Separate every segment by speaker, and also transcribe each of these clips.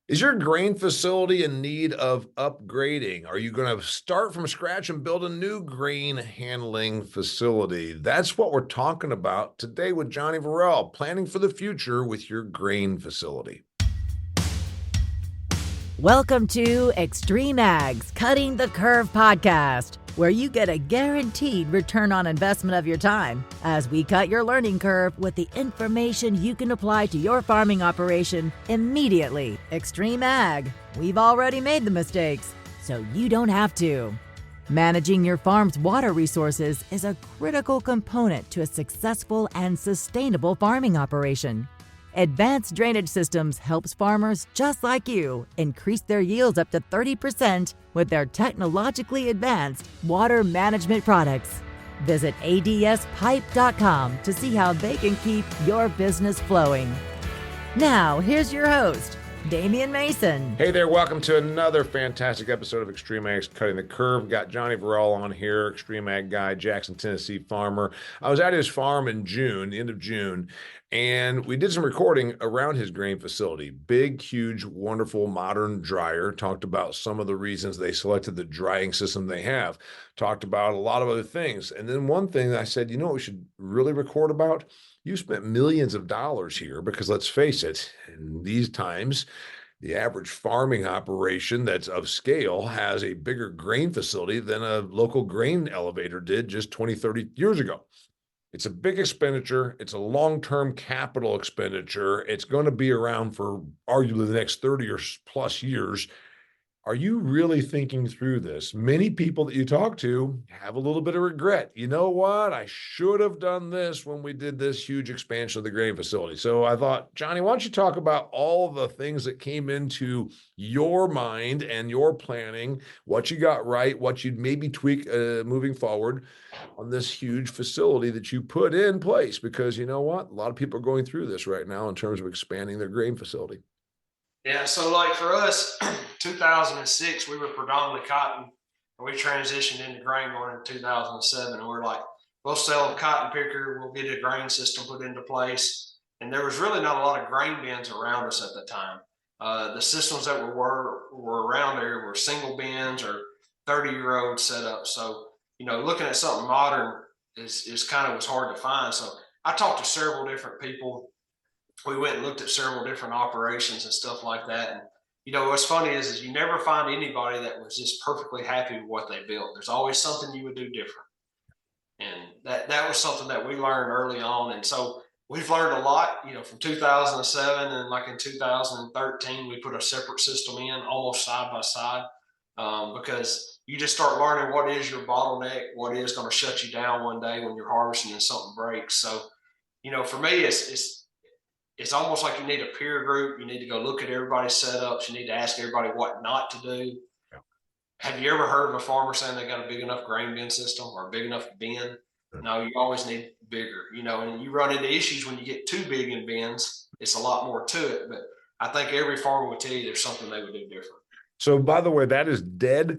Speaker 1: Is your grain facility in need of upgrading? Are you going to start from scratch and build a new grain handling facility? That's what we're talking about today with Johnny Verell, planning for the future with your grain facility.
Speaker 2: Welcome to Extreme Ag's Cutting the Curve podcast, where you get a guaranteed return on investment of your time as we cut your learning curve with the information you can apply to your farming operation immediately. Extreme Ag, we've already made the mistakes, so you don't have to. Managing your farm's water resources is a critical component to a successful and sustainable farming operation. Advanced Drainage Systems helps farmers just like you increase their yields up to 30% with their technologically advanced water management products. Visit adspipe.com to see how they can keep your business flowing. Now, here's your host, Damian Mason.
Speaker 1: Hey there, welcome to another fantastic episode of Extreme Ag's Cutting the Curve. Got Johnny Verell on here, Extreme Ag guy, Jackson, Tennessee farmer. I was at his farm in June, the end of June, and we did some recording around his grain facility. Big, huge, wonderful, modern dryer. Talked about some of the reasons they selected the drying system they have. Talked about a lot of other things. And then one thing I said, you know what we should really record about? You spent millions of dollars here because let's face it, in these times, the average farming operation that's of scale has a bigger grain facility than a local grain elevator did just 20, 30 years ago. It's a big expenditure. It's a long-term capital expenditure. It's going to be around for arguably the next 30 or plus years. Are you really thinking through this? Many people that you talk to have a little bit of regret. You know what? I should have done this when we did this huge expansion of the grain facility. So I thought, Johnny, why don't you talk about all the things that came into your mind and your planning, what you got right, what you'd maybe tweak moving forward on this huge facility that you put in place? Because you know what? A lot of people are going through this right now in terms of expanding their grain facility.
Speaker 3: Yeah, so like for us, 2006, we were predominantly cotton, and we transitioned into grain going in 2007. And we're like, we'll sell a cotton picker, we'll get a grain system put into place. And there was really not a lot of grain bins around us at the time. The systems that were around there were single bins or 30-year-old setups. So, looking at something modern is kind of was hard to find. So I talked to several different people. We went and looked at several different operations and stuff like that. And what's funny is you never find anybody that was just perfectly happy with what they built. There's always something you would do different, and that was something that we learned early on. And so we've learned a lot, from 2007, and like in 2013 we put a separate system in almost side by side, because you just start learning what is your bottleneck, what is going to shut you down one day when you're harvesting and something breaks. So for me, it's almost like you need a peer group. You need to go look at everybody's setups. You need to ask everybody what not to do. Yeah. Have you ever heard of a farmer saying they got a big enough grain bin system or a big enough bin? No, you always need bigger, and you run into issues when you get too big in bins. It's a lot more to it, but I think every farmer would tell you there's something they would do different.
Speaker 1: So, by the way, that is dead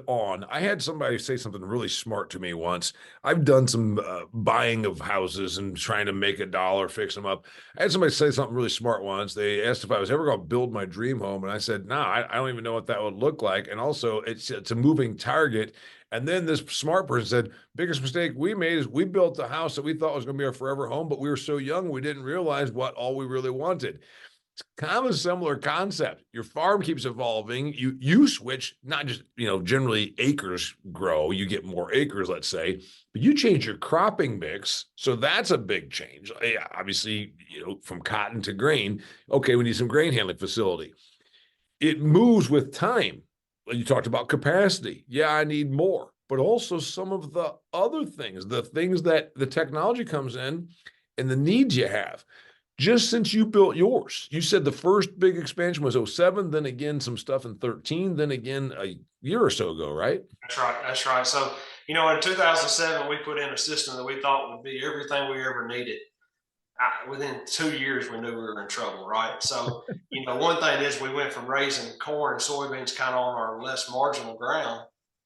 Speaker 1: on. I had somebody say something really smart to me once. I've done some buying of houses and trying to make a dollar, fix them up. I had somebody say something really smart once. They asked if I was ever going to build my dream home. And I said, no, I don't even know what that would look like. And also, it's a moving target. And then this smart person said, biggest mistake we made is we built a house that we thought was going to be our forever home, but we were so young, we didn't realize what all we really wanted. It's kind of a similar concept. Your farm keeps evolving. You switch, not just, generally acres grow, you get more acres, let's say, but you change your cropping mix. So that's a big change. Yeah, obviously, from cotton to grain. Okay, we need some grain handling facility. It moves with time. You talked about capacity. Yeah, I need more, but also some of the other things, the things that the technology comes in and the needs you have. Just since you built yours, you said the first big expansion was 07, then again, some stuff in 13, then again, a year or so ago, right?
Speaker 3: That's right. So, in 2007, we put in a system that we thought would be everything we ever needed. Within 2 years, we knew we were in trouble, right? So, one thing is we went from raising corn and soybeans kind of on our less marginal ground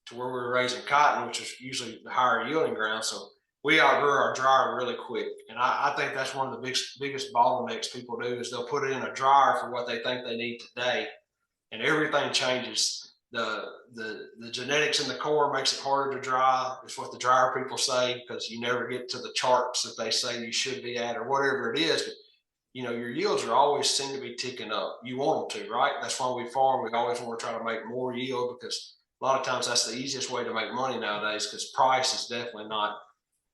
Speaker 3: to where we were raising cotton, which is usually the higher yielding ground. So we outgrew our dryer really quick. And I think that's one of the biggest bottlenecks people do is they'll put it in a dryer for what they think they need today, and everything changes. The genetics in the core makes it harder to dry. It's what the dryer people say, because you never get to the charts that they say you should be at or whatever it is. But your yields are always seem to be ticking up. You want them to, right? That's why we farm. We always want to try to make more yield, because a lot of times that's the easiest way to make money nowadays, because price is definitely not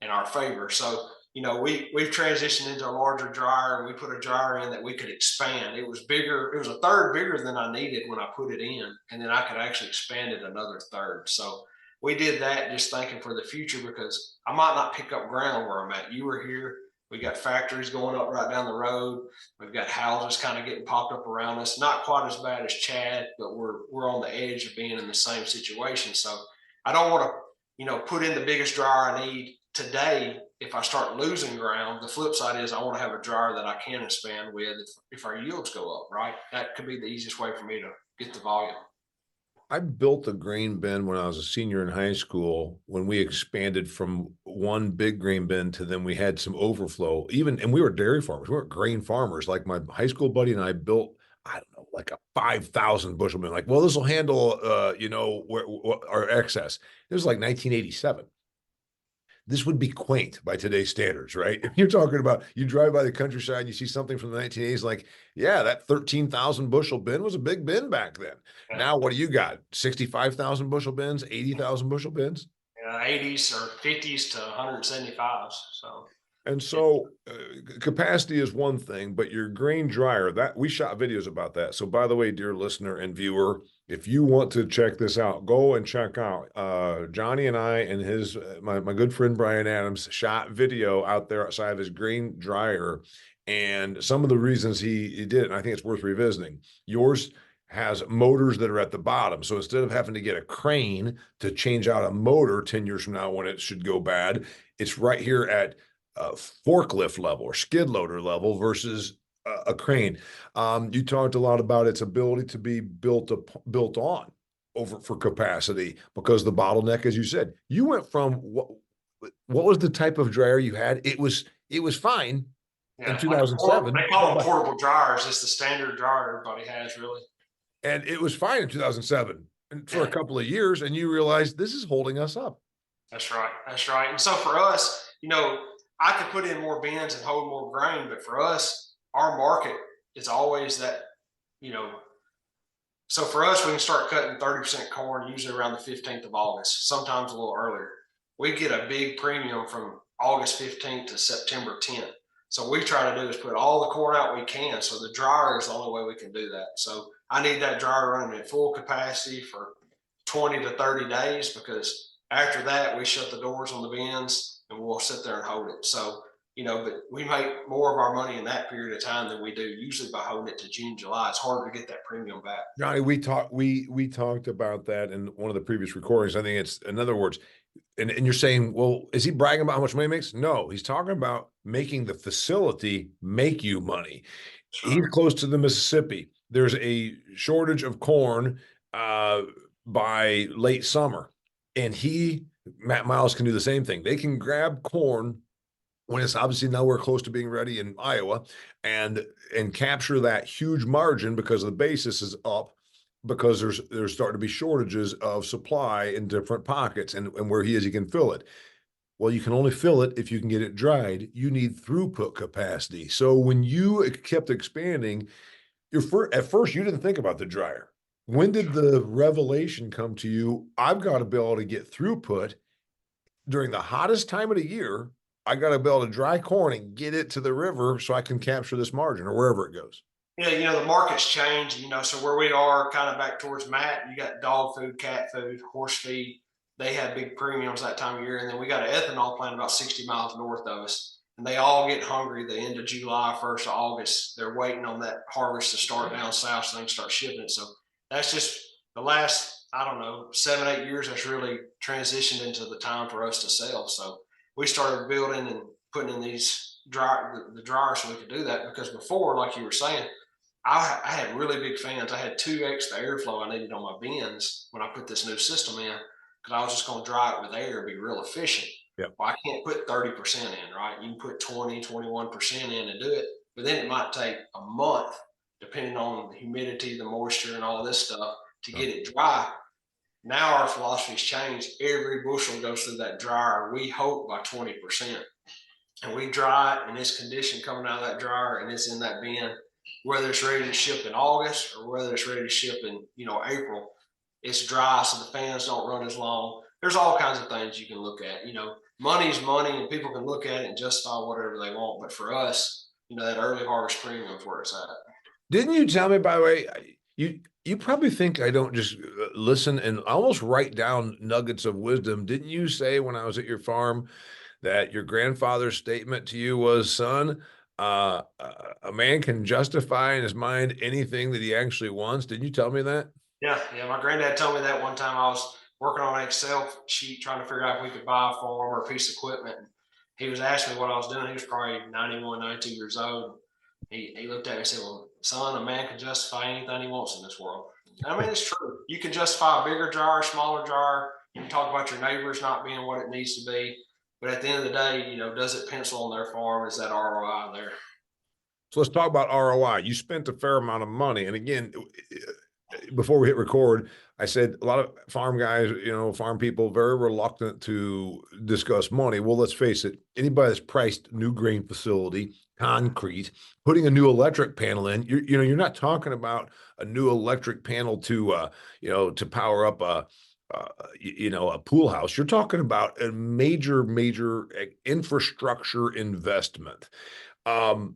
Speaker 3: in our favor. So, we've transitioned into a larger dryer, and we put a dryer in that we could expand. It was bigger. It was a third bigger than I needed when I put it in. And then I could actually expand it another third. So we did that just thinking for the future, because I might not pick up ground where I'm at. You were here. We got factories going up right down the road. We've got houses kind of getting popped up around us. Not quite as bad as Chad, but we're on the edge of being in the same situation. So I don't want to, put in the biggest dryer I need today. If I start losing ground, the flip side is I want to have a dryer that I can expand with if our yields go up, right? That could be the easiest way for me to get the volume.
Speaker 1: I built a grain bin when I was a senior in high school, when we expanded from one big grain bin to then we had some overflow. And we were dairy farmers, we weren't grain farmers. Like my high school buddy and I built, I don't know, like a 5,000 bushel bin. Like, well, this will handle, our excess. It was like 1987. This would be quaint by today's standards, right? If you're talking about, you drive by the countryside and you see something from the 1980s, like, yeah, that 13,000 bushel bin was a big bin back then.
Speaker 3: Yeah.
Speaker 1: Now, what do you got? 65,000 bushel bins, 80,000 bushel bins?
Speaker 3: 80s or 50s to 175s.
Speaker 1: So capacity is one thing, but your grain dryer, that we shot videos about that. So by the way, dear listener and viewer, if you want to check this out, go and check out Johnny and I and his my good friend Brian Adams shot video out there outside of his grain dryer, and some of the reasons he did it, and I think it's worth revisiting. Yours has motors that are at the bottom. So instead of having to get a crane to change out a motor 10 years from now when it should go bad, it's right here at forklift level or skid loader level versus a crane. You talked a lot about its ability to be built on over for capacity, because the bottleneck, as you said, you went from what was the type of dryer you had? It was fine in 2007.
Speaker 3: They call them portable dryers. It's the standard dryer everybody has, really.
Speaker 1: And it was fine in 2007 and for a couple of years, and you realized this is holding us up.
Speaker 3: That's right. That's right. And so for us, I could put in more bins and hold more grain, but for us, our market is always that, so for us, we can start cutting 30% corn usually around the 15th of August, sometimes a little earlier. We get a big premium from August 15th to September 10th. So what we try to do is put all the corn out we can. So the dryer is the only way we can do that. So I need that dryer running at full capacity for 20 to 30 days, because after that, we shut the doors on the bins and we'll sit there and hold it. So, but we make more of our money in that period of time than we do usually by holding it to June, July. It's harder to get that premium back.
Speaker 1: Johnny, we talked about that in one of the previous recordings. I think it's, in other words, and you're saying, well, is he bragging about how much money he makes? No, he's talking about making the facility make you money. Sure. He's close to the Mississippi. There's a shortage of corn by late summer, and Matt Miles can do the same thing. They can grab corn when it's obviously nowhere close to being ready in Iowa, and capture that huge margin because the basis is up, because there's starting to be shortages of supply in different pockets, and where he can fill it. Well, you can only fill it if you can get it dried. You need throughput capacity. So when you kept expanding, at first you didn't think about the dryer. When did the revelation come to you? I've got to be able to get throughput during the hottest time of the year. I got to be able to dry corn and get it to the river so I can capture this margin, or wherever it goes.
Speaker 3: Yeah, the market's changed, so where we are kind of back towards Matt, you got dog food, cat food, horse feed. They had big premiums that time of year. And then we got an ethanol plant about 60 miles north of us. And they all get hungry the end of July, 1st of August. They're waiting on that harvest to start down south so they can start shipping it. So that's just the last, 7-8 years that's really transitioned into the time for us to sell. So we started building and putting in these the dryers so we could do that, because before, like you were saying, I had really big fans. I had 2x the airflow I needed on my bins when I put this new system in, because I was just going to dry it with air and be real efficient.
Speaker 1: Yep.
Speaker 3: Well, I can't put 30% in, right? You can put 20, 21% in and do it, but then it might take a month, depending on the humidity, the moisture, and all this stuff to
Speaker 1: Yep.
Speaker 3: get it dry. Now our philosophy's changed. Every bushel goes through that dryer, we hope by 20%. And we dry it and it's conditioned coming out of that dryer and it's in that bin, whether it's ready to ship in August or whether it's ready to ship in, April, it's dry so the fans don't run as long. There's all kinds of things you can look at. Money's money and people can look at it and justify whatever they want. But for us, that early harvest premium is where it's at.
Speaker 1: Didn't you tell me, by the way, you probably think I don't just listen and almost write down nuggets of wisdom. Didn't you say when I was at your farm that your grandfather's statement to you was, son, a man can justify in his mind anything that he actually wants? Didn't you tell me that?
Speaker 3: Yeah, yeah. My granddad told me that one time I was working on an Excel sheet trying to figure out if we could buy a farm or a piece of equipment. And he was asking me what I was doing. He was probably 91, 92 years old. He looked at me and said, well, son, a man can justify anything he wants in this world. And I mean, it's true. You can justify a bigger jar, smaller jar. You can talk about your neighbors not being what it needs to be. But at the end of the day, does it pencil on their farm? Is that ROI there?
Speaker 1: So let's talk about ROI. You spent a fair amount of money. And again, before we hit record, I said a lot of farm guys, farm people, very reluctant to discuss money. Well, let's face it, anybody that's priced new grain facility, concrete, putting a new electric panel in, you're not talking about a new electric panel to to power up a pool house. You're talking about a major infrastructure investment. The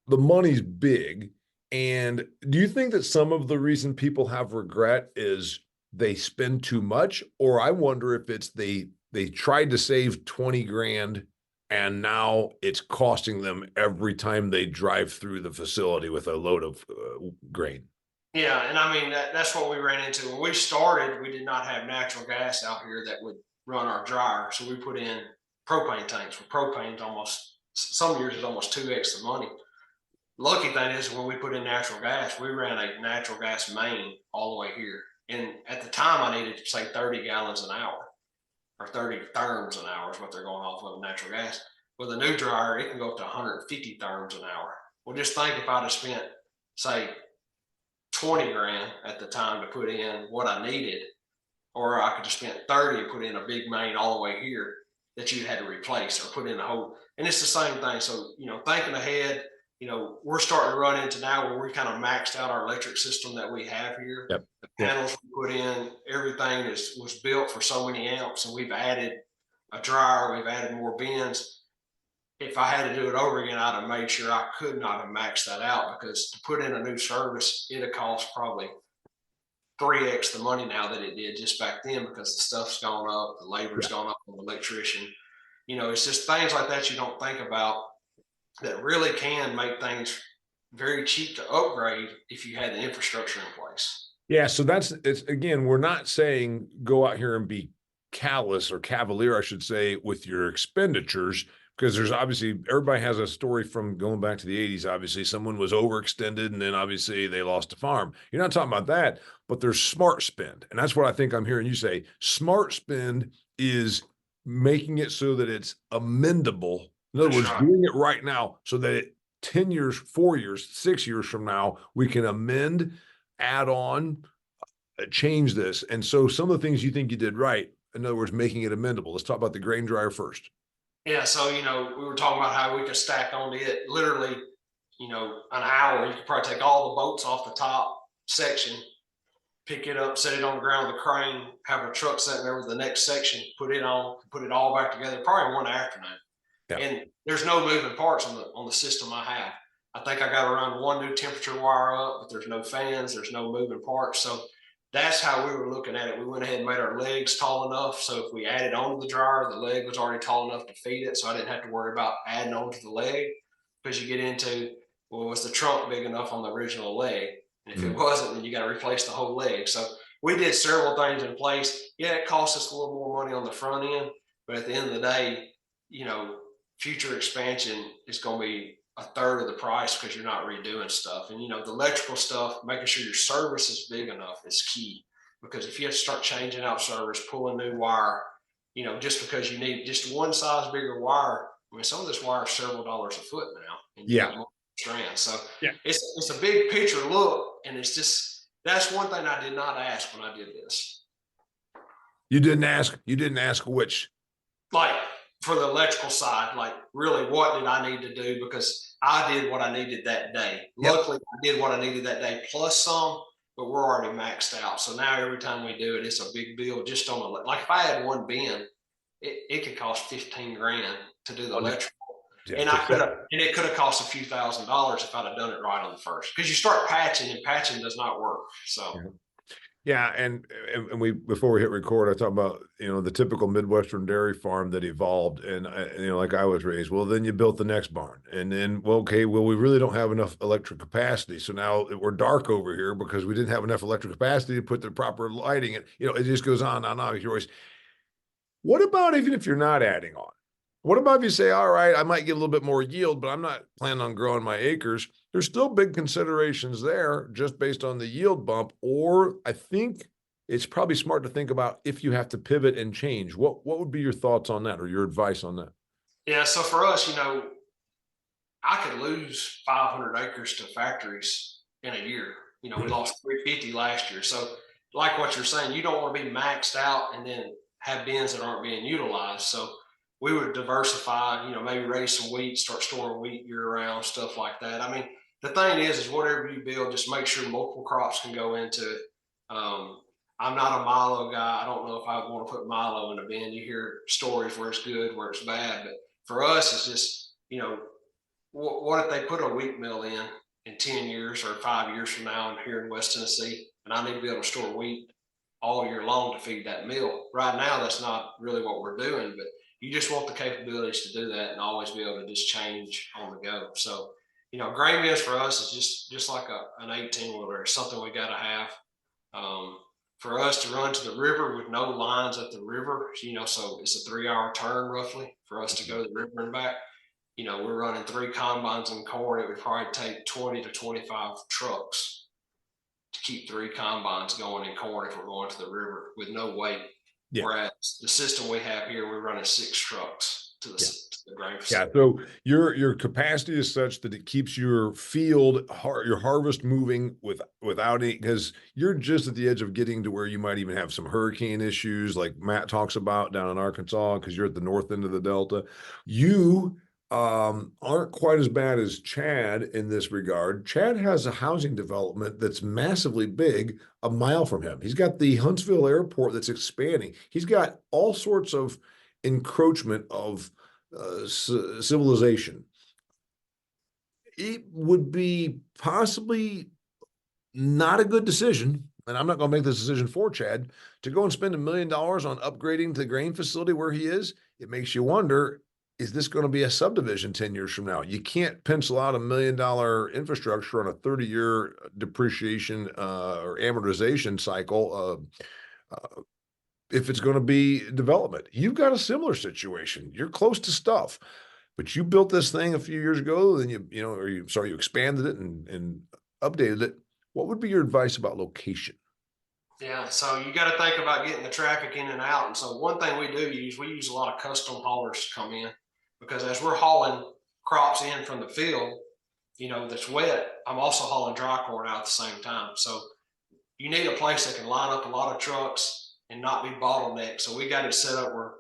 Speaker 1: money's big. And do you think that some of the reason people have regret is they spend too much? Or I wonder if it's they tried to save 20 grand and now it's costing them every time they drive through the facility with a load of grain.
Speaker 3: Yeah, and I mean that's what we ran into when we started. We did not have natural gas out here that would run our dryer, so we put in propane tanks. With propane's almost some years it's almost 2x the money. Lucky thing is when we put in natural gas, we ran a natural gas main all the way here. And at the time, I needed, say, 30 gallons an hour or 30 therms an hour is what they're going off of natural gas. With a new dryer, it can go up to 150 therms an hour. Well, just think if I'd have spent, say, 20 grand at the time to put in what I needed, or I could have spent 30 and put in a big main all the way here that you had to replace or put in a whole. And it's the same thing. So, thinking ahead, we're starting to run into now where we kind of maxed out our electric system that we have here.
Speaker 1: Yep.
Speaker 3: The panels we put in, everything was built for so many amps, and we've added a dryer, we've added more bins. If I had to do it over again, I'd have made sure I could not have maxed that out, because to put in a new service, it'd cost probably 3x the money now that it did just back then, because the stuff's gone up, the labor's gone up on the electrician. It's just things like that you don't think about that really can make things very cheap to upgrade if you had the infrastructure in place.
Speaker 1: Yeah, so it's again, we're not saying go out here and be callous or cavalier, I should say, with your expenditures, because there's obviously everybody has a story from going back to the 80s. Obviously, someone was overextended and then obviously they lost a farm. You're not talking about that, but there's smart spend. And that's what I think I'm hearing you say. Smart spend is making it so that it's amendable. In other words, doing it right now so that 10 years, 4 years, 6 years from now, we can amend, add on, change this. And so some of the things you think you did right, in other words, making it amendable. Let's talk about the grain dryer first.
Speaker 3: Yeah, so, we were talking about how we could stack onto it literally, an hour. You could probably take all the bolts off the top section, pick it up, set it on the ground with a crane, have a truck sitting there with the next section, put it on, put it all back together, probably in one afternoon. Yeah. And there's no moving parts on the system I have. I think I got to run one new temperature wire up, but there's no fans, there's no moving parts. So that's how we were looking at it. We went ahead and made our legs tall enough, so if we added onto the dryer, the leg was already tall enough to feed it, so I didn't have to worry about adding onto the leg. Because you get into, well, was the trunk big enough on the original leg? And if it wasn't, then you got to replace the whole leg. So we did several things in place. Yeah, it cost us a little more money on the front end, but at the end of the day, future expansion is going to be a third of the price because you're not redoing stuff. And, the electrical stuff, making sure your service is big enough is key, because if you have to start changing out service, pulling new wire, just because you need just one size bigger wire. I mean, some of this wire is several dollars a foot now, and you got more strands. So it's a big picture look, and it's just, that's one thing I did not ask when I did this.
Speaker 1: You didn't ask which?
Speaker 3: Like for the electrical side, like really what did I need to do? Because I did what I needed that day. Luckily, I did what I needed that day plus some, but we're already maxed out. So now every time we do it, it's a big bill just on like if I had one bin, it could cost 15 grand to do the electrical. And it could have cost a few $1,000s if I'd have done it right on the first, because you start patching and patching does not work. So
Speaker 1: yeah, and we, before we hit record, I talked about the typical Midwestern dairy farm that evolved, and like I was raised. Well, then you built the next barn, and then we really don't have enough electric capacity, so now we're dark over here because we didn't have enough electric capacity to put the proper lighting in. It just goes on and on. You're always, what about even if you're not adding on? What about if you say, all right, I might get a little bit more yield, but I'm not planning on growing my acres? There's still big considerations there just based on the yield bump. Or I think it's probably smart to think about if you have to pivot and change. What would be your thoughts on that or your advice on that?
Speaker 3: Yeah, so for us, I could lose 500 acres to factories in a year. We lost 350 last year. So like what you're saying, you don't want to be maxed out and then have bins that aren't being utilized. So we would diversify, maybe raise some wheat, start storing wheat year round, stuff like that. I mean, the thing is whatever you build, just make sure multiple crops can go into it. I'm not a Milo guy. I don't know if I want to put Milo in a bin. You hear stories where it's good, where it's bad. But for us, it's just, what if they put a wheat mill in 10 years or 5 years from now here in West Tennessee, and I need to be able to store wheat all year long to feed that mill. Right now, that's not really what we're doing, but you just want the capabilities to do that and always be able to just change on the go. So, grain bins for us is just like an 18-wheeler. It's something we got to have. For us to run to the river with no lines at the river, so it's a 3-hour turn roughly for us to go to the river and back. We're running 3 combines in corn. It would probably take 20 to 25 trucks to keep 3 combines going in corn if we're going to the river with no weight. Yeah. Whereas the system we have here, we're running 6 trucks to the grain facility.
Speaker 1: Yeah, so your capacity is such that it keeps your field, your harvest moving without any, because you're just at the edge of getting to where you might even have some hurricane issues like Matt talks about down in Arkansas, because you're at the north end of the Delta. You aren't quite as bad as Chad in this regard. Chad has a housing development that's massively big a mile from him. He's got the Huntsville airport that's expanding. He's got all sorts of encroachment of civilization. It would be possibly not a good decision, and I'm not going to make this decision for Chad, to go and spend $1 million on upgrading the grain facility where he is. It makes you wonder, is this going to be a subdivision 10 years from now? You can't pencil out $1 million infrastructure on a 30-year depreciation or amortization cycle if it's going to be development. You've got a similar situation. You're close to stuff, but you built this thing a few years ago, then you expanded it and updated it. What would be your advice about location?
Speaker 3: Yeah, so you got to think about getting the traffic in and out. And so one thing we use a lot of custom haulers to come in, because as we're hauling crops in from the field, that's wet, I'm also hauling dry corn out at the same time. So you need a place that can line up a lot of trucks and not be bottlenecked. So we got it set up where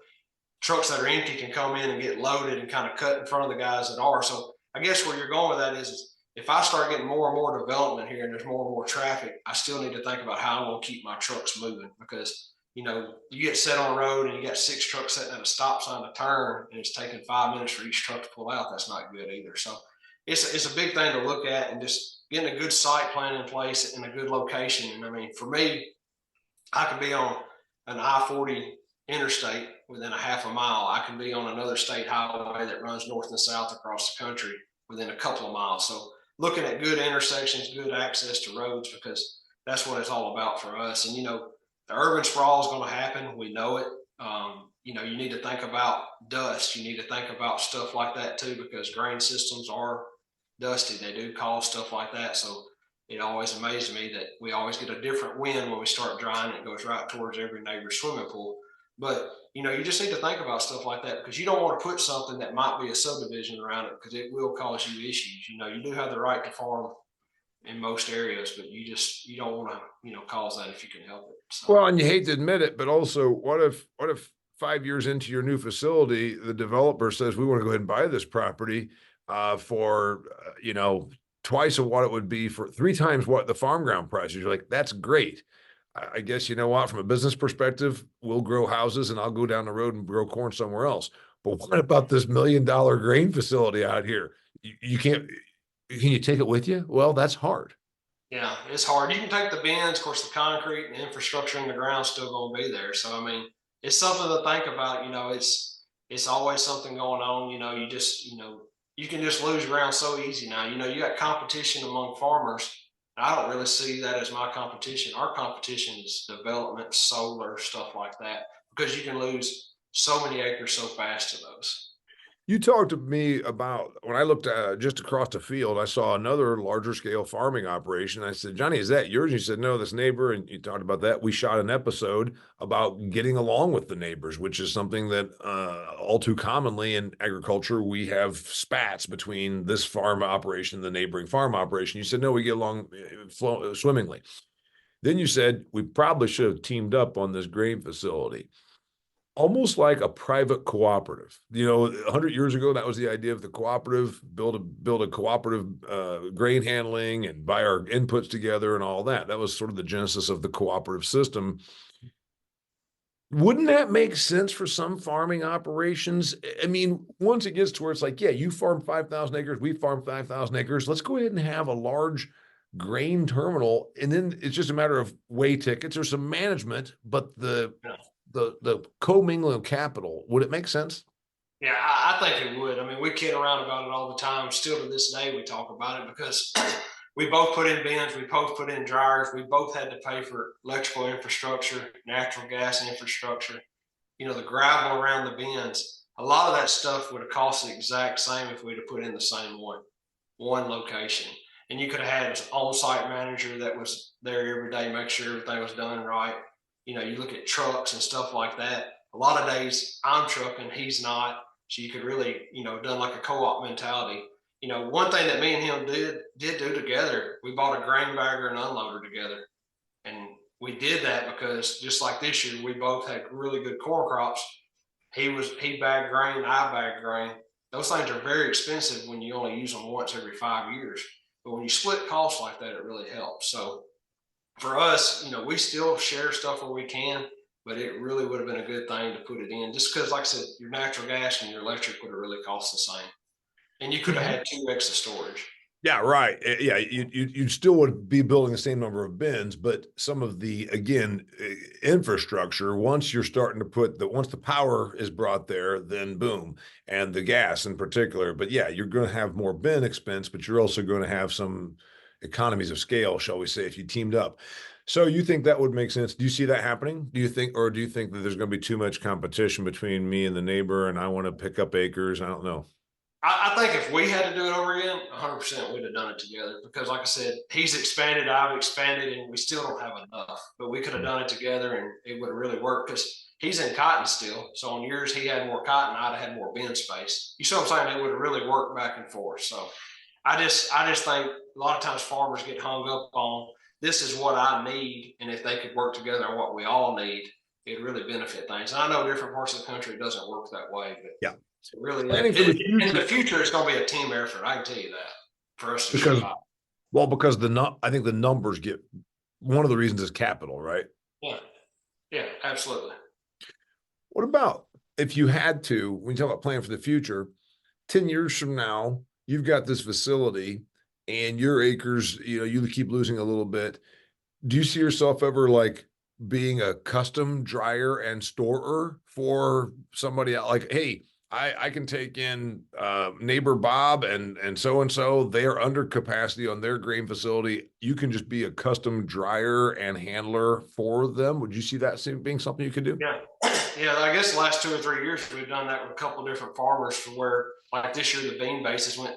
Speaker 3: trucks that are empty can come in and get loaded and kind of cut in front of the guys that are. So I guess where you're going with that is if I start getting more and more development here and there's more and more traffic, I still need to think about how I'm going to keep my trucks moving, because you get set on the road and you got 6 trucks sitting at a stop sign to turn, and it's taking 5 minutes for each truck to pull out. That's not good either. So it's a big thing to look at, and just getting a good site plan in place in a good location. And I mean, for me, I could be on an I-40 interstate within a half a mile. I can be on another state highway that runs north and south across the country within a couple of miles. So looking at good intersections, good access to roads, because that's what it's all about for us. And, the urban sprawl is going to happen. We know it. You need to think about dust. You need to think about stuff like that too, because grain systems are dusty. They do cause stuff like that. So it always amazes me that we always get a different wind when we start drying. It goes right towards every neighbor's swimming pool. But, you just need to think about stuff like that because you don't want to put something that might be a subdivision around it because it will cause you issues. You do have the right to farm in most areas, but you don't want to, cause that if you can help it. So.
Speaker 1: Well, and you hate to admit it, but also what if 5 years into your new facility, the developer says, we want to go ahead and buy this property for, twice of what it would be for 3 times what the farm ground price is. You're like, that's great. I guess, you know what, from a business perspective, we'll grow houses and I'll go down the road and grow corn somewhere else. But what about this $1 million grain facility out here? You can't, can you take it with you? Well, that's hard.
Speaker 3: Yeah, it's hard. You can take the bins, of course, the concrete and the infrastructure in the ground still going to be there. So, I mean, it's something to think about. It's always something going on. You can just lose ground so easy now. You got competition among farmers. I don't really see that as my competition. Our competition is development, solar, stuff like that, because you can lose so many acres so fast to those.
Speaker 1: You talked to me about when I looked just across the field, I saw another larger scale farming operation. I said, Johnny, is that yours? And you said, no, this neighbor. And you talked about that. We shot an episode about getting along with the neighbors, which is something that all too commonly in agriculture, we have spats between this farm operation and the neighboring farm operation. You said, no, we get along swimmingly. Then you said, we probably should have teamed up on this grain facility. Almost like a private cooperative. 100 years ago, that was the idea of the cooperative, build a cooperative grain handling and buy our inputs together and all that. That was sort of the genesis of the cooperative system. Wouldn't that make sense for some farming operations? I mean, once it gets to where it's like, yeah, you farm 5,000 acres, we farm 5,000 acres. Let's go ahead and have a large grain terminal. And then it's just a matter of weigh tickets or some management, but the commingling of capital, would it make sense?
Speaker 3: Yeah, I think it would. I mean, we kid around about it all the time. Still to this day, we talk about it because we both put in bins, we both put in dryers, we both had to pay for electrical infrastructure, natural gas infrastructure, the gravel around the bins. A lot of that stuff would have cost the exact same if we'd have put in the same one location. And you could have had an on-site manager that was there every day, make sure everything was done right. You look at trucks and stuff like that. A lot of days I'm trucking, he's not. So you could really, done like a co-op mentality. One thing that me and him did do together, we bought a grain bagger and unloader together. And we did that because just like this year, we both had really good corn crops. He bagged grain, I bagged grain. Those things are very expensive when you only use them once every 5 years. But when you split costs like that, it really helps. So for us, we still share stuff where we can, but it really would have been a good thing to put it in just because, like I said, your natural gas and your electric would have really cost the same. And you could have had 2 extra storage.
Speaker 1: Yeah, right. Yeah, you still would be building the same number of bins, but some of the, again, infrastructure, once you're starting to once the power is brought there, then boom, and the gas in particular. But yeah, you're going to have more bin expense, but you're also going to have some economies of scale, shall we say, if you teamed up. So you think that would make sense? Do you see that happening? Do you think that there's going to be too much competition between me and the neighbor and I want to pick up acres? I don't know.
Speaker 3: I think if we had to do it over again, 100% we'd have done it together because, like I said, he's expanded, I've expanded, and we still don't have enough. But we could have done it together, and it would have really worked because he's in cotton still. So on yours, he had more cotton, I'd have had more bin space. You see what I'm saying? It would have really worked back and forth. So I just think a lot of times farmers get hung up on this is what I need, and if they could work together on what we all need, it'd really benefit things. And I know different parts of the country it doesn't work that way, but
Speaker 1: yeah.
Speaker 3: Really, in the future, it's going to be a team effort. I can tell you that for us to
Speaker 1: because I think the numbers get one of the reasons is capital, right?
Speaker 3: Yeah, absolutely.
Speaker 1: What about if you had to, when you talk about planning for the future, 10 years from now, you've got this facility and your acres, you keep losing a little bit. Do you see yourself ever like being a custom dryer and storer for somebody else? Like, hey, I can take in neighbor Bob and so they are under capacity on their grain facility. You can just be a custom dryer and handler for them. Would you see that being something you could do?
Speaker 3: Yeah. I guess the last 2 or 3 years we've done that with a couple of different farmers to where, like this year, the bean basis went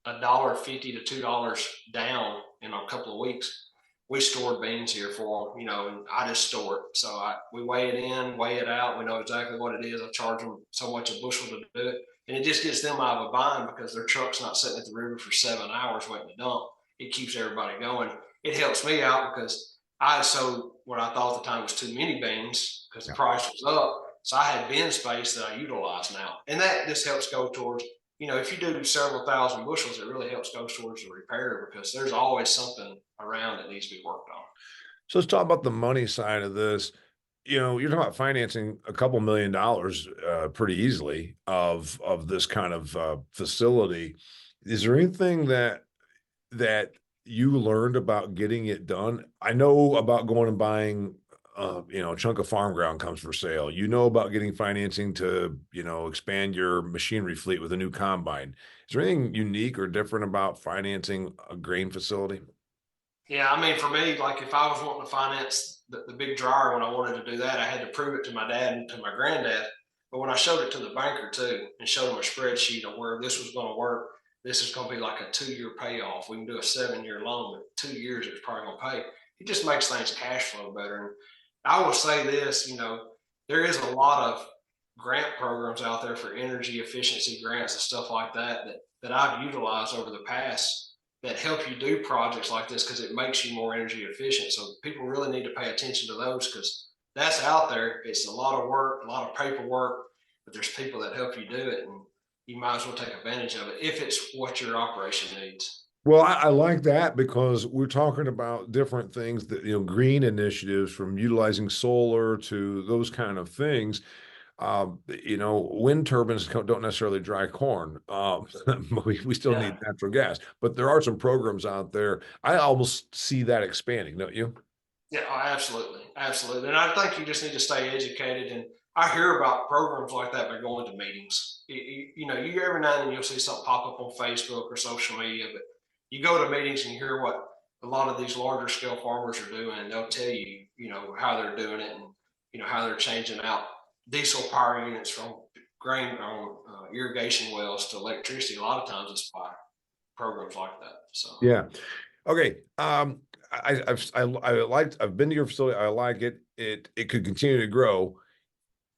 Speaker 3: $1.50 to $2 down in a couple of weeks. we stored beans here for them, and I just store it. So we weigh it in, weigh it out. We know exactly what it is. I charge them so much a bushel to do it. And it just gets them out of a bind because their truck's not sitting at the river for 7 hours waiting to dump. It keeps everybody going. It helps me out because I sold what I thought at the time was too many beans because the price was up. So I had bin space that I utilize now. And that just helps go towards, if you do several thousand bushels, it really helps go towards the repair because there's always something around that needs to be worked on.
Speaker 1: So let's talk about the money side of this. You're talking about financing a couple $1 million pretty easily of this kind of facility. Is there anything that you learned about getting it done? I know about going and buying a chunk of farm ground comes for sale. You know about getting financing to, expand your machinery fleet with a new combine. Is there anything unique or different about financing a grain facility?
Speaker 3: Yeah, I mean, for me, like if I was wanting to finance the big dryer when I wanted to do that, I had to prove it to my dad and to my granddad. But when I showed it to the banker too and showed him a spreadsheet of where this was going to work, this is going to be like a 2-year payoff. We can do a 7-year loan, but 2 years it's probably going to pay. It just makes things cash flow better. And I will say this, there is a lot of grant programs out there for energy efficiency grants and stuff like that I've utilized over the past that help you do projects like this because it makes you more energy efficient. So people really need to pay attention to those because that's out there. It's a lot of work, a lot of paperwork, but there's people that help you do it, and you might as well take advantage of it if it's what your operation needs.
Speaker 1: Well, I like that because we're talking about different things that, green initiatives from utilizing solar to those kind of things. Wind turbines don't necessarily dry corn. We still need natural gas, but there are some programs out there. I almost see that expanding, don't you?
Speaker 3: Yeah, absolutely. Absolutely. And I think you just need to stay educated. And I hear about programs like that by going to meetings. You every now and then you'll see something pop up on Facebook or social media, but you go to meetings and you hear what a lot of these larger scale farmers are doing, and they'll tell you, how they're doing it and, how they're changing out diesel power units from grain irrigation wells to electricity. A lot of times it's by programs like that. So
Speaker 1: yeah. Okay. I've been to your facility. I like it. It could continue to grow.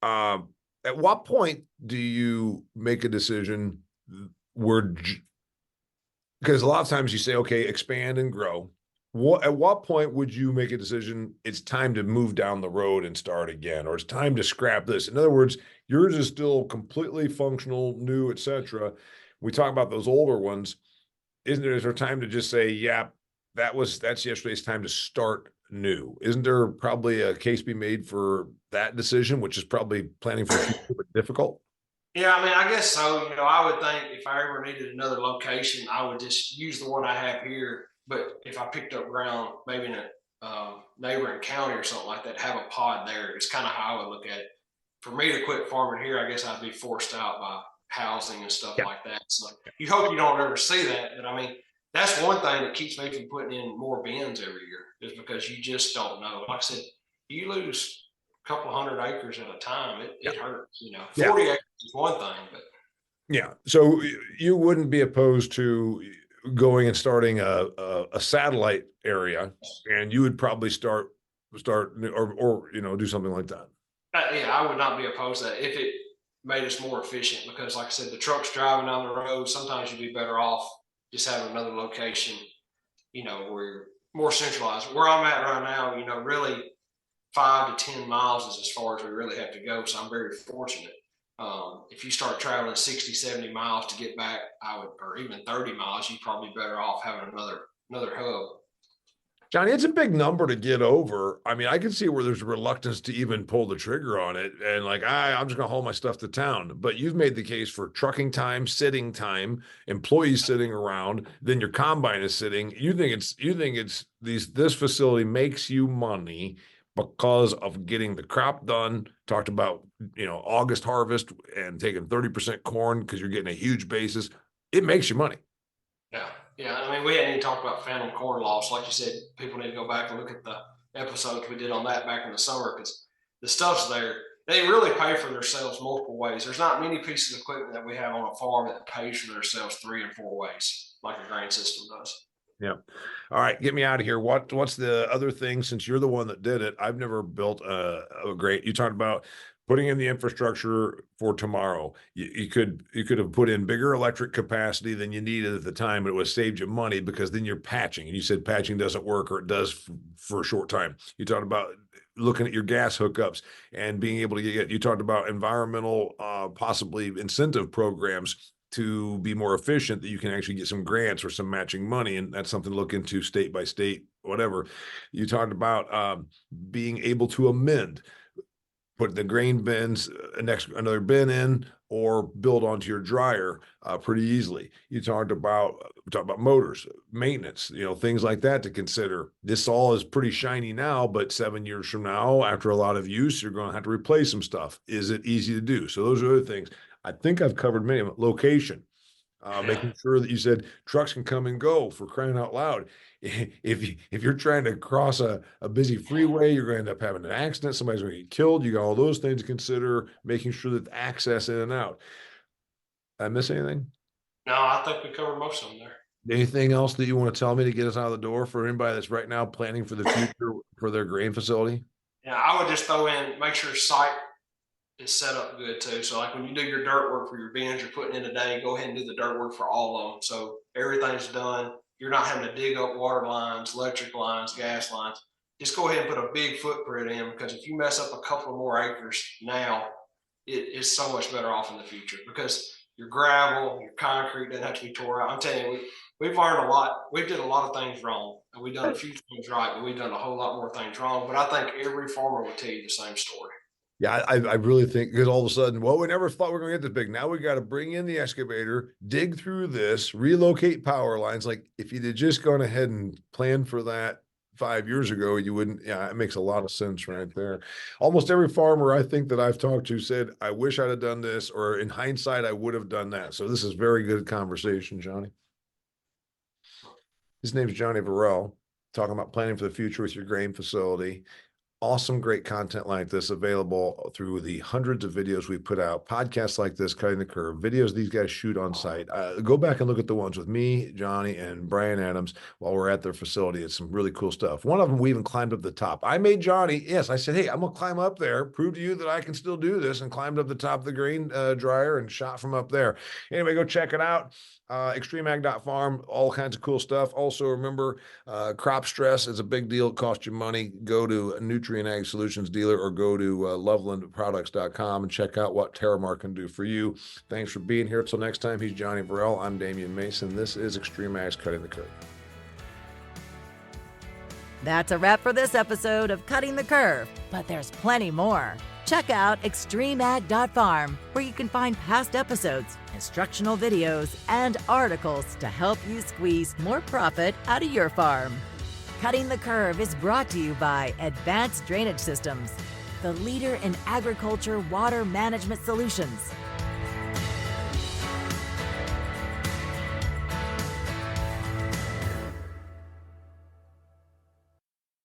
Speaker 1: At what point do you make a decision where, because a lot of times you say, okay, expand and grow. At what point would you make a decision it's time to move down the road and start again, or it's time to scrap this? In other words, yours is still completely functional, new, etc. We talk about those older ones. Is there time to just say, yeah, that's yesterday's time to start new? Isn't there probably a case be made for that decision, which is probably planning for the future but difficult?
Speaker 3: Yeah, I mean, I guess so. I would think if I ever needed another location, I would just use the one I have here. But if I picked up ground, maybe in a neighboring county or something like that, have a pod there. It's kind of how I would look at it. For me to quit farming here, I guess I'd be forced out by housing and stuff like that. So you hope you don't ever see that. But I mean, that's one thing that keeps me from putting in more bins every year is because you just don't know. Like I said, you lose a couple hundred acres at a time. It hurts, 40 acres is one thing, but.
Speaker 1: Yeah. So you wouldn't be opposed to going and starting a satellite area, and you would probably start or do something like that.
Speaker 3: Yeah, I would not be opposed to that if it made us more efficient because, like I said, the trucks driving down the road, sometimes you'd be better off just having another location, where you're more centralized. Where I'm at right now, really 5 to 10 miles is as far as we really have to go. So I'm very fortunate. If you start traveling 60, 70 miles to get back, or even 30 miles, you'd probably be better off having another hub.
Speaker 1: Johnny, it's a big number to get over. I mean, I can see where there's a reluctance to even pull the trigger on it. And like, I'm just going to haul my stuff to town. But you've made the case for trucking time, sitting time, employees sitting around, then your combine is sitting. You think it's this facility makes you money because of getting the crop done. Talked about, August harvest and taking 30% corn because you're getting a huge basis. It makes you money.
Speaker 3: Yeah. Yeah. I mean, we hadn't even talked about phantom corn loss. Like you said, people need to go back and look at the episodes we did on that back in the summer because the stuff's there. They really pay for themselves multiple ways. There's not many pieces of equipment that we have on a farm that pays for themselves 3 and 4 ways, like a grain system does.
Speaker 1: Yeah. All right, get me out of here. What's the other thing, since you're the one that did it? I've never built a great, you talked about putting in the infrastructure for tomorrow. You could have put in bigger electric capacity than you needed at the time, but it would have saved you money because then you're patching. And you said patching doesn't work, or it does for a short time. You talked about looking at your gas hookups and being able to get, you talked about environmental, possibly incentive programs to be more efficient, that you can actually get some grants or some matching money. And that's something to look into state by state, whatever. You talked about being able to amend, put the grain bins, another bin in, or build onto your dryer pretty easily. You talked about motors, maintenance, things like that to consider. This all is pretty shiny now, but 7 years from now, after a lot of use, you're going to have to replace some stuff. Is it easy to do? So those are other things. I think I've covered many of them. Location, making sure that, you said trucks can come and go, for crying out loud. If you're trying to cross a busy freeway, you're going to end up having an accident. Somebody's going to get killed. You got all those things to consider, making sure that the access in and out. Did I miss anything?
Speaker 3: No, I think we covered most of them there.
Speaker 1: Anything else that you want to tell me to get us out of the door for anybody that's right now planning for the future for their grain facility?
Speaker 3: Yeah, I would just throw in, make sure site is set up good too. So like when you do your dirt work for your bins you're putting in today, go ahead and do the dirt work for all of them. So everything's done. You're not having to dig up water lines, electric lines, gas lines. Just go ahead and put a big footprint in, because if you mess up a couple more acres now, it is so much better off in the future, because your gravel, your concrete doesn't have to be tore out. I'm telling you, we've learned a lot. We did a lot of things wrong, and we've done a few things right, but we've done a whole lot more things wrong. But I think every farmer will tell you the same story.
Speaker 1: Yeah, I really think, because all of a sudden, well, we never thought we were going to get this big. Now we got to bring in the excavator, dig through this, relocate power lines. Like, if you'd have just gone ahead and planned for that 5 years ago, you wouldn't. Yeah, it makes a lot of sense right there. Almost every farmer I think that I've talked to said, I wish I'd have done this, or in hindsight, I would have done that. So this is very good conversation, Johnny. His name's Johnny Verell, talking about planning for the future with your grain facility. Awesome, great content like this available through the hundreds of videos we put out, podcasts like this, Cutting the Curve, videos these guys shoot on site. Go back and look at the ones with me, Johnny, and Brian Adams while we're at their facility. It's some really cool stuff. One of them, we even climbed up the top. I made Johnny, yes, I said, hey, I'm going to climb up there, prove to you that I can still do this, and climbed up the top of the grain dryer and shot from up there. Anyway, go check it out. Extremeag.farm, all kinds of cool stuff. Also, remember, crop stress is a big deal. It costs you money. Go to a Nutrient Ag Solutions dealer, or go to lovelandproducts.com and check out what Terramar can do for you. Thanks for being here. Till next time, he's Johnny Verell. I'm Damian Mason. This is Extreme Ag's Cutting the Curve.
Speaker 2: That's a wrap for this episode of Cutting the Curve, but there's plenty more. Check out extremeag.farm, where you can find past episodes, instructional videos, and articles to help you squeeze more profit out of your farm. Cutting the Curve is brought to you by Advanced Drainage Systems, the leader in agriculture water management solutions.